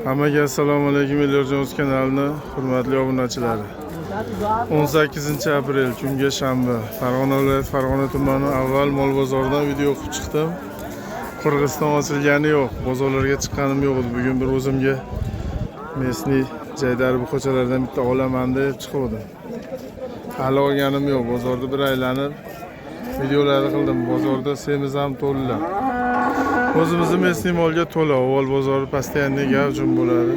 Hammaga assalomu alaykum. Elyorjon kanalining hurmatli obunachilari. 18 aprel kunga shanba. Farg'ona viloyati Farg'ona tumani avval mol bozoridan video qilib chiqdim. Qirg'iziston ochilgani yo'q. Bozorlarga chiqqanim yo'q edi. Bugun bir o'zimga Mesni Jaydarbi ko'chalardan bitta olaman deb chiqdim. Hali olganim yo'q. Bozorda bir aylanib videolar qildim. Bozorda semiz ham to'la. O'zimizni Mesni molga to'la. Avval bozori pastiyanli gavjum bo'ladi.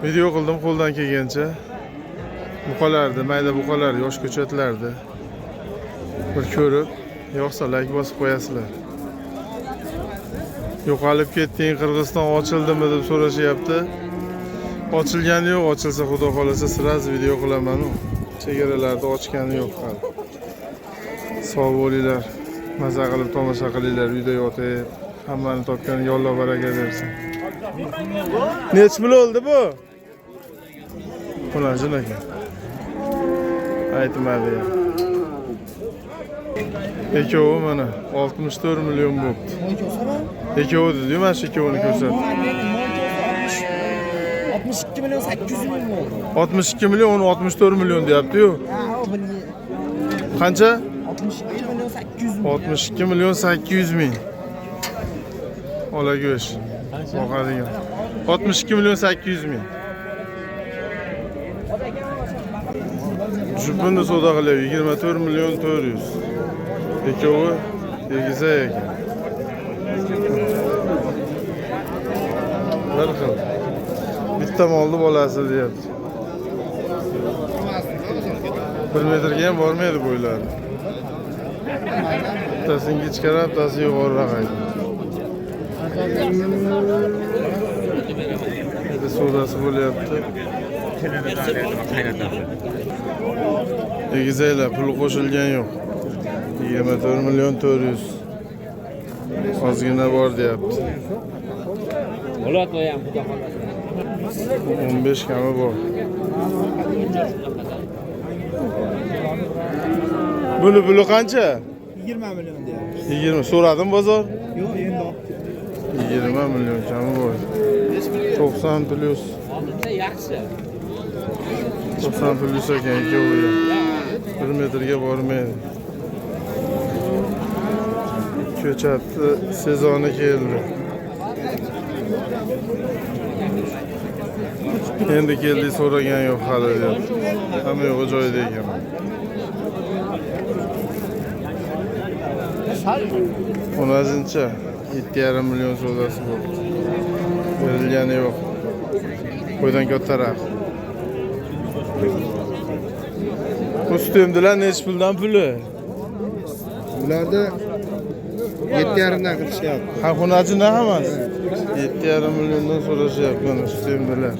Video qildim qo'ldan kelgancha. Buqalardi, mayda buqalar, yosh ko'chatlardi. Bir ko'rib, yo'qsa like bosib qo'yasizlar. Yo'qolib ketding, Qirg'iziston ochildimi deb so'rashyapti. Ochilgani yo'q, ochilsa xudo xolasa siraz video qilaman. Chegaralarda ochgani yo'q hali. Sog' bo'linglar, maza qilib tomosha qilinglar, uyda yotib, hammani topganiga Alloh baraka bersin. Nech pul oldi bu? Qulajin aka. Aytmadi ya. Ekovi mana 64 million bo'pti. Ekovi dedi, mana shu ekovini ko'rsat. 62 milyon 800 ming oldu. 62 milyon 64 milyon deyapti-yu. Qancha? 62 milyon 800 ming. 62 milyon 800 ming. Ola go'sh. Boqadigan. 62 milyon 800 ming. Jupini savdo qilyapti 24 milyon 400. Ekovi tegiza ekan. Bir xil. Bitta molni bolasi deyapti. 1 metrga ham bormaydi bo'ylari. Bittasini kichkarab, bittasi yuqoriroq aydi. Endi savdosi bo'lyapti. Egizaylar, pul qo'shilgan yo'q. 24 milyon 400. Ozgina bor deyapti. 15 kami bor. Buni qancha? 20 milyon deyapti. 20 so'radim bozor. Yo'q, endi olibdi. 20 milyon kami bor. 90 plus. 90 plus ekan ikkovi. 1 metrga bormaydi. Ko'chatni sezoni keldi. Endi keldi so'ragan yo'q hali deyapti. Hamma yo'q joyida ekan. Onazincha 7,5 milyon savdosi bo'ldi. Berilgani yo'q. Qo'ydan kattaroq. Ustimdilar nech puldan puli? Bularda 7,5 dan qilishyapti. Ha, xonajina emas. 7,5 milliondan so'rashyapti mana ustimdilar.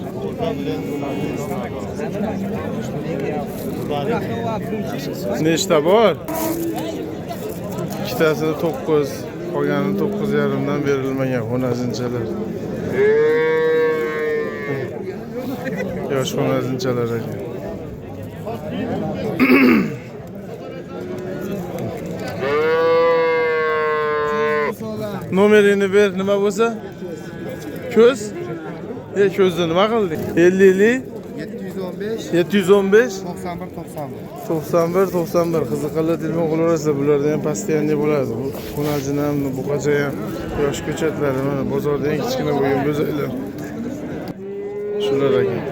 Nechta bor? Ikkitasida 9, qolgani 9,5 dan berilmagan xonazinchalar. Yosh xonazinchalar ekan. Nomerini ber, nima bo'lsa? Ko'z? Ko'zni nima qildik? 50 715 715 91 91 qiziqarli telefon qilaverasizlar. Bularda ham pastiyanli bo'ladi. Bu xonajin ham, buqacha ham, yosh ko'chatlari mana bozorda eng kichkina bo'lgan go'zallar. Shular ekan.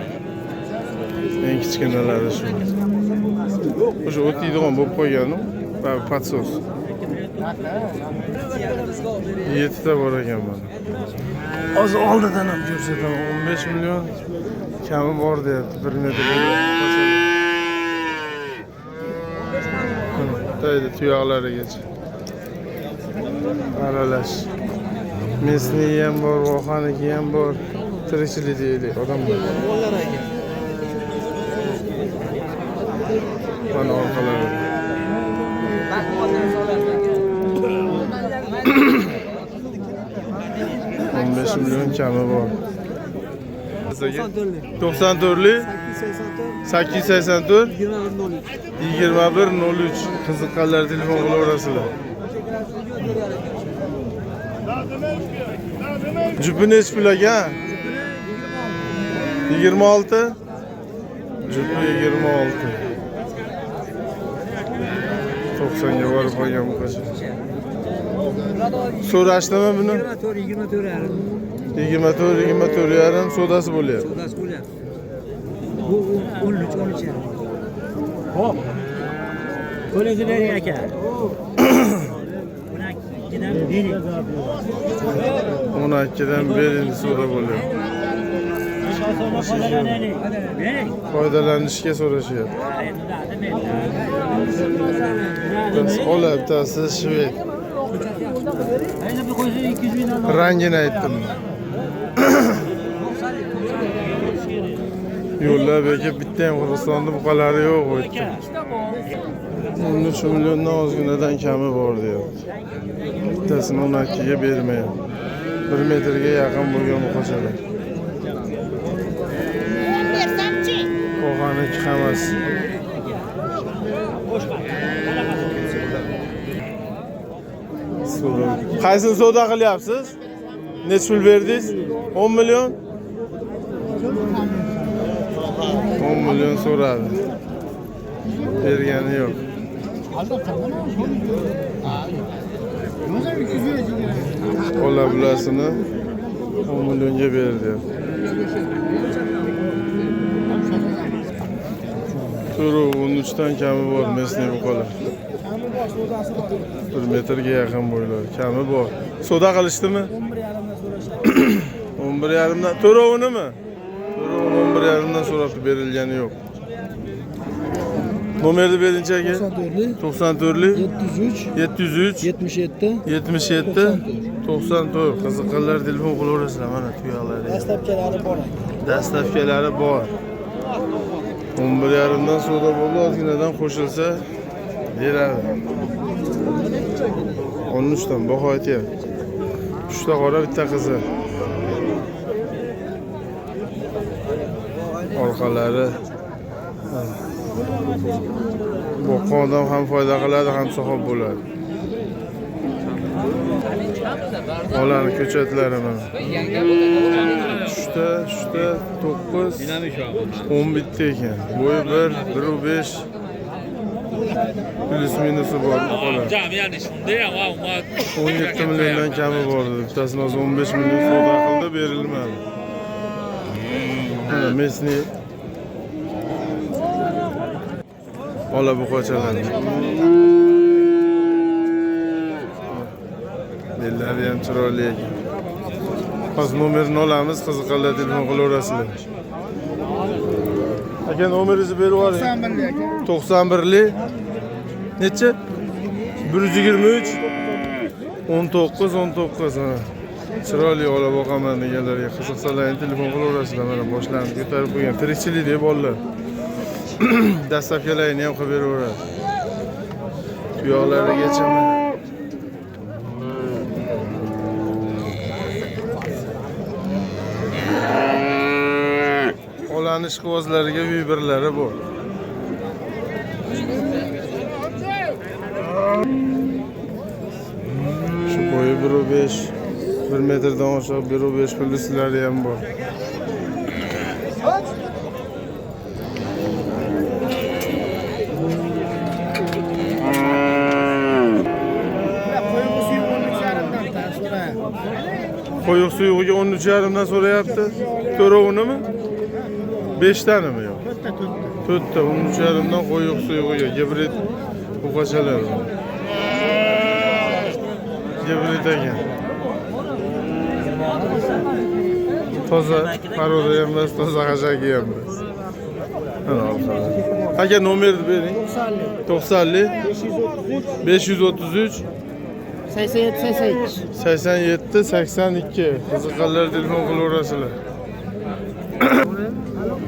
Eng kichkinalari shu. O'sha o'tiydigan bo'lib qo'ygan-ku. Patsos. 7 ta bor ekan mana. Hozir oldidan ham ko'rsataman. 15 million kami bor deyapti 1 metrga. Tayda tuyoqlarigacha. Aralash. Mesni ham bor, vohaniki ham bor. Tirikchilik deylik, odam bor. Mana orqalari. 15 milyon kami bor. 94'lik 884 2103 qiziqqanlar telefon qilaverasizlar. Jupi nech pul ekan? 26. Jupi 26. 90 ga borib qolgan bu qo'shiq. So'rashdimi buni? 24 yarim sodasi bo'lyapti. Bu 13 yarim. Hop. Qo'lingizni bering aka. Buni 12dan beri so'ra bo'lyapti. Foydalanishga so'rashyapti. Biz olibtasi shved. Rangini aytdim. Yo'llar beka bitta ham Qirg'izistonda buqalari yo'q o'tdi. 13 milliondan ozginadan kami bor deyapti. Bittasini 12 ga bermayapti. 1 metrga yaqin bo'lgan buqachalar. Qolgani hammasi. Qaysini savdo qilyapsiz? Necha pul berdingiz? 10 million? 10 million so'radi. Bergani yo'q. Ola bulasini 10 millionga berdi. Turu 13 dan kami bor, mesne buqalar. 1 metrga yaqin bo'ylar. Kami bor. Savdo qilishdimi? 11,5 dan. To'rovunimi? To'rovuni 11,5 dan so'rabdi, berilgani yo'q. Nomerni berinchi aka? 94 703 77 94. Qiziqqanlar telefon qilaverasizlar, mana tuyoqlar. Dastlabkalari bor. 11,5 dan savdo bo'ldi, ozginadan qo'shilsa beradi. 13 dan baho aytyapti. 3 ta qora, bitta qizil. Orqalari boqqan odam ham foyda qiladi, ham so'hob bo'ladi. Olarni ko'chatlari mana. 3ta 9 10 bitta ekan. Bo'yi 1.5 plus minusi bor buqalar. 17 milliondan kami bor edi. Bittasini 15 million savdo qildi, berilmadi. Mana mesni ola buqachalar. Bellari ham chiroyli ekan. Hozir nomerini olamiz, qiziqqanlar telefon qilaverasizlar. Aka nomeringizni berib yuboring. 91lik. Necha? 123 19 mana. Chiroyli ola boqaman deganlarga qiziqsalar telefon qilaverasizlar. Mana boshlarni ko'tarib qo'ygan tirikchilik deb bolalar. Dastlabkalarini ham qilib beraveradi. Tuyoqlarigacha olanish quvozlariga vibrlari bor. Shu bo'yi 1.5 1 metrdan oshiq 1.5 plyuslari ham bor. Qo'yiq suyug'iga 13,5 dan so'rayapti. To'rovunimi? 5 tanimi yo'q? 4 ta 13,5 dan qo'yiq suyug'iga gibrid buqachalar. Gibrid ekan. Toza paroda ham emas, toza hashaki ham emas. Aka nomerni bering. 90 533 87 82. Qiziqqanlar telefon qilaverasizlar.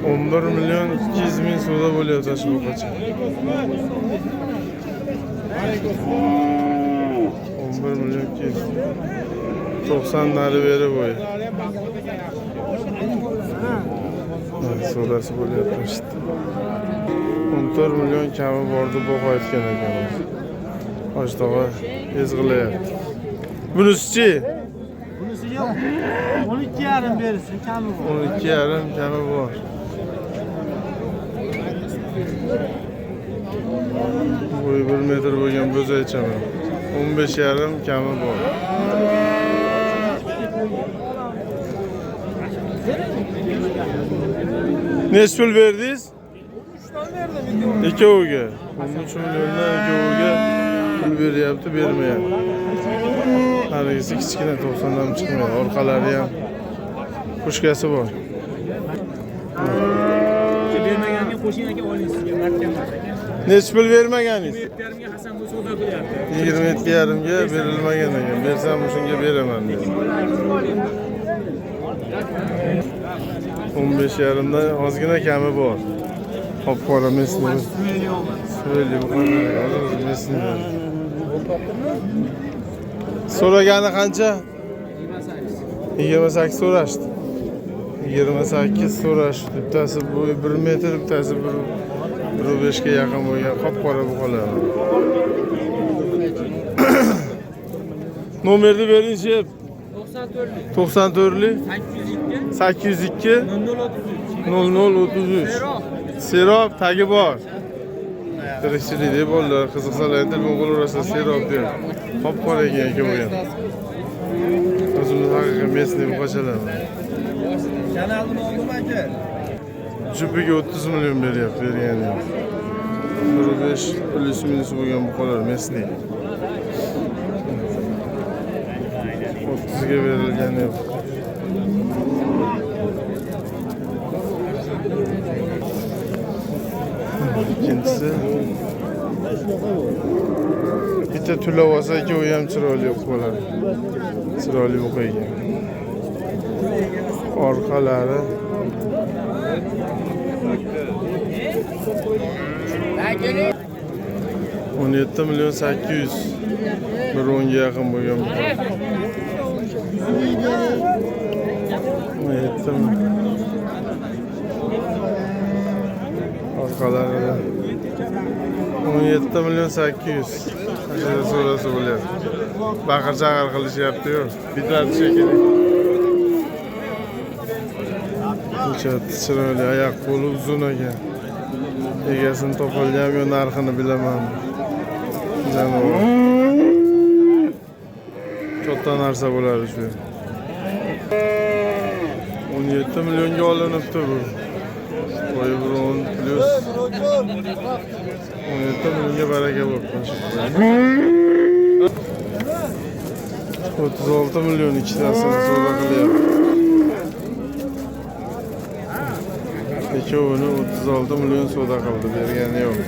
11 million 200 ming savdo bo'lyapti shu buqacha. 11 million 200. 90 nari berib qo'y. Savdosi bo'lyapti işte. 14 million kami bordi baho aytgan ekanmiz. Oshto'g'a ezg'ilayapti. Bunisi-chi? Bunisi yo'q. 12,5 verirsin, kami bor. 12,5 kami bor. Boyu 1 metr bo'lgan bo'zaychaman. 15,5 kami bor. Neç pul verdiniz? 2'ye. 13 milyondan 2'ye pul beryapti, bermayapti. Hargisi kichkina 90dan chiqmaydi. Orqalari ham pushkasi bor. Bermaganga qo'shing aka, oling sizga martaba. Neç pul vermaganingiz? 27,5 ga Hasan bu savdo qilyapti. 27,5 ga berilmagan ekan. Bersam shunga beraman dedi. 15,5 dan ozgina kami bor. Qop-qora mesni. Söyle bu kadar. Mesni. So'ragani qancha? 28 so'rashdi. 28 so'rashdi. Bittasi bu 1 metr, bittasi 1.5 ga yaqin bo'lgan qop-qora buqalar. Nomerni bering, shef. 94 802 0033 Serob tagi bor. Tirikchilik deb bo'ldilar. Qiziqsalar telefon qilaverasa Serob deb. Qop-qora ekan aka bo'lgan. O'zimiz haqiqiy mesni buqachalar. Kanalni oldim aka. Jupiga 30 million beryapti, bergani yo'q. 1.5 plus minus bo'lgan buqalar mesni. 30 ga berilgani yo'q. İkincisi bitta tula olsa ki o ham chiroyli bo'ladi. Chiroyli o'qiygan. Orqalari $17 milyon 800 bir 10'ga yaqin bo'lgan. 17 Orqalarida 17 milyon 800. Aşağıda so'rasa bo'lyapti. Baqir-chaqir qilishyapti-yu. Bitadi shekilli. Chiroyli oyoq qo'li uzun ekan. Egasini topolgan yo narxini bilaman. Janob. Katta narsa bo'ladi shu. 17 milyonga olinibdi bu. Boyu 10 plus 17 milyonga baraka bo'libdi. 36 milyon ikkitasini savdo qilyapti. Ikkovini 36 milyon savdo qildi, bergani yo'q.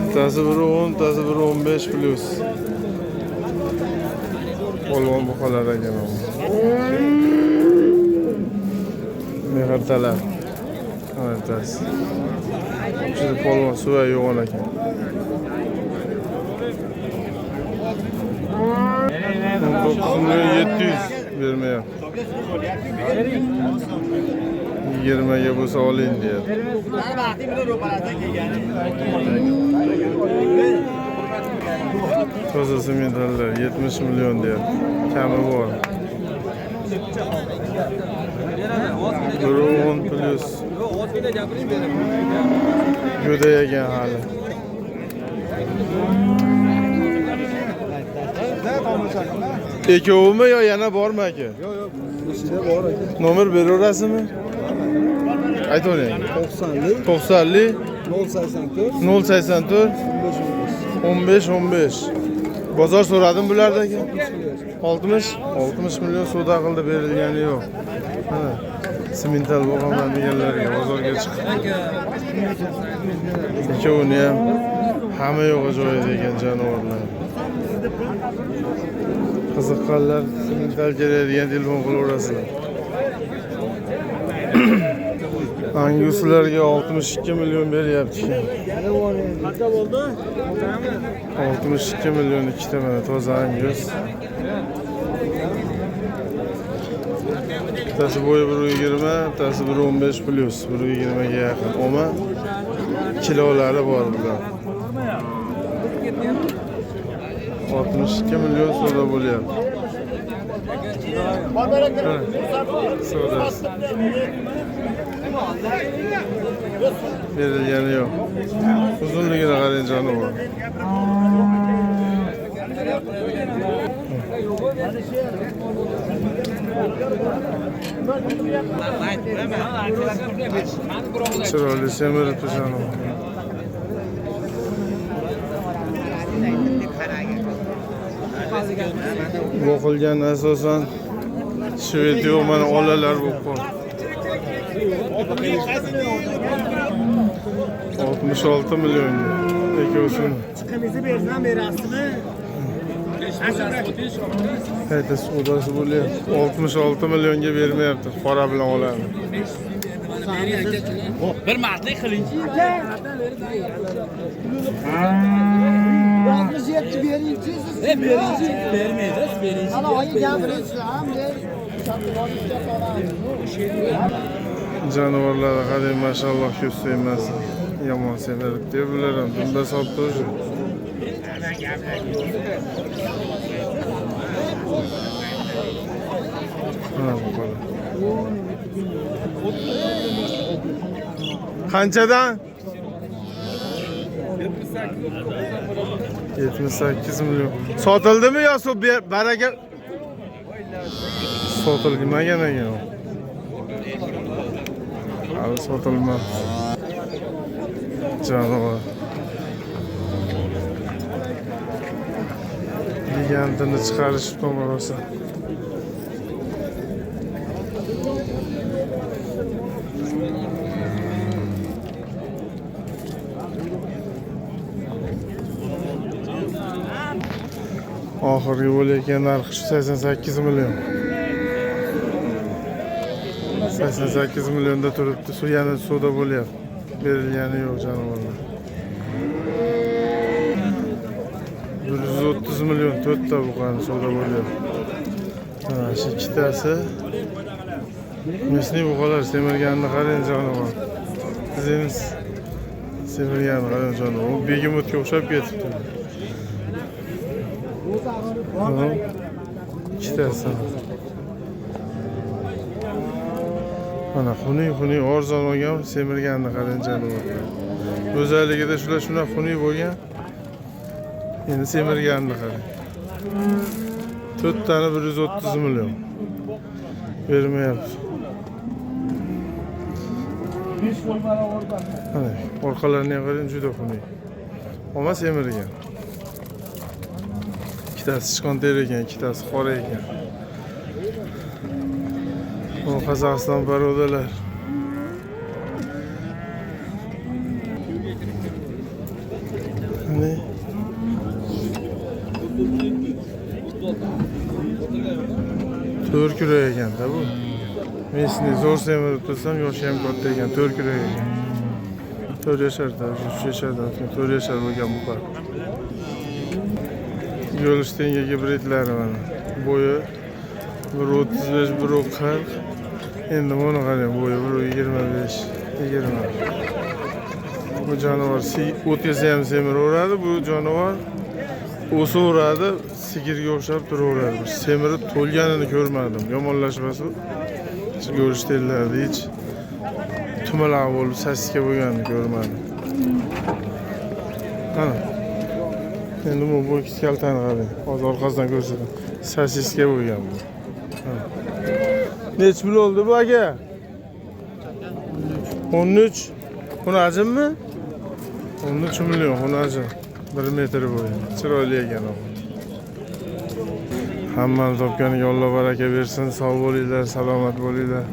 Bittasi biri 10, bittasi biri 15 plus. Polvon buqalar ekan. Mehrtalar. Evet. Şimdi polvon suva yo'g'on ekan. 19 milyon 700 bermayapti. 20 ga bo'lsa oling deyapti. Toza simentallar 70 milyon deyapti. Kami bor. 10 plus Gödeyegan hali. Ikkovimi yo yana bormi aka? Yo'q, ishida bor aka. Nomer beraverasizmi? Aytavering. 90 084 15 15. Bozor so'radim bulardan aka. 60 milyon savdo qildi, berilgani yo'q. Ha. Simental bo'lgan deganlarga bozorga chiqdi. Ikkovini ham hamma yo'g'i joyida ekan jonivorlar. Qiziqqanlar simental keladigan telefon qilaverasizlar. Anguslarga 62 milyon beryapti. 62 milyon ikkita mana toza angus. Bittasi bo'yi 1.20, bittasi 1.15 plus, 1.20 ga yaqin. Oma kilolari bor bular. 62 milyon savdo bo'lyapti. Savdosi. Berilgani yo'q. Uzunligini qarang jonivor. Chiroyli semiribdi jonivor. Boqilgan asosan shved yo'q, mana olalar bo'lib qoldi. 66 milyon. Ikkovsini. Chiqimizni bersam berasizmi? Qayta savdosi bo'lyapti. 66 millionga bermayapti. Qora bilan oladi. Bir martlik qiling-chi. 67 berinchi siz. Berinchi, bermaysiz, berinchi. Ana oyi gapiringiz ham Jonivorlar qarang, mashalloh, ko'z emas. Yomon semiribdi bular ham. Bunda sotdi o'sha. Mana bu qo'li. Qanchadan? 78 milyon. Sotildimi yo baraka? Sotilmagan ekan. Hali sotilmadi. Jonivor. Gigantini chiqarishibdi rosa. Oxirgi bo'layotgan narxi 88 milyon. 88 milyonda turibdi. Yana suvda bo'lyapti. Berilgani yo'q jonivorlar. 130 milyon to'rtta buqani suvda bo'lyapti. Mana shu ikkitasi mesni buqalar semirganini qarang jonivor. Qizingiz semirganini qarang jonivor. U begemotga o'xshab ketibdi. İkitasi. Mana xunuk arzon olgan, semirganini qarang jonivor. O'zaligida shular xunuk bo'lgan. Endi semirganini qarang. 4 tane 130 milyon. Vermayapti. Mana orqalarini qarang, juda xunuk. Ama semirgan. İkitasi chiqonter ekan, ikkitasi qora ekan. Bu Qozog'iston barodalar. Hani to'rt yurak ekan-da bu. Mesni zo'r semirib tursam, yoshi ham katta ekan, 4 yurak ekan. 4 yasharda, 3 yasharda, 4 yashar bo'lgan bu qar. Yo'lishtenga gibridlari mana. Bo'yi 135, 140. Endi buni qarang, bo'yi 125, 20. Bu jonivor o'tgasa ham semiraveradi, bu jonivor o'saveradi, sigirga o'xshab turaveradi. Semirib to'lganini ko'rmadim. Yomonlashmasa, go'rishtlarida hech tumalaq bo'lib saska bo'lganini ko'rmadim. Mana. Endi bu ikki kaltani qarang. Hozir orqasidan ko'rsatam. Sasiska bo'lgan bu. Nech pul oldi bu aka? 13. Xunajimmi? 13 milyon xunajim. 1 metr bo'yi. Chiroyli ekan u. Hammani topganiga Alloh baraka bersin. Sog' bo'linglar, salomat bo'linglar.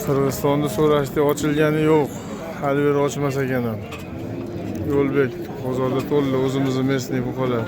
Qirg'izistonda so'rashdi, ochilgani yo'q. Hali beri ochmas ekan ham. Yo'lbek bozorda to'ldi, o'zimizni mesni buqalar.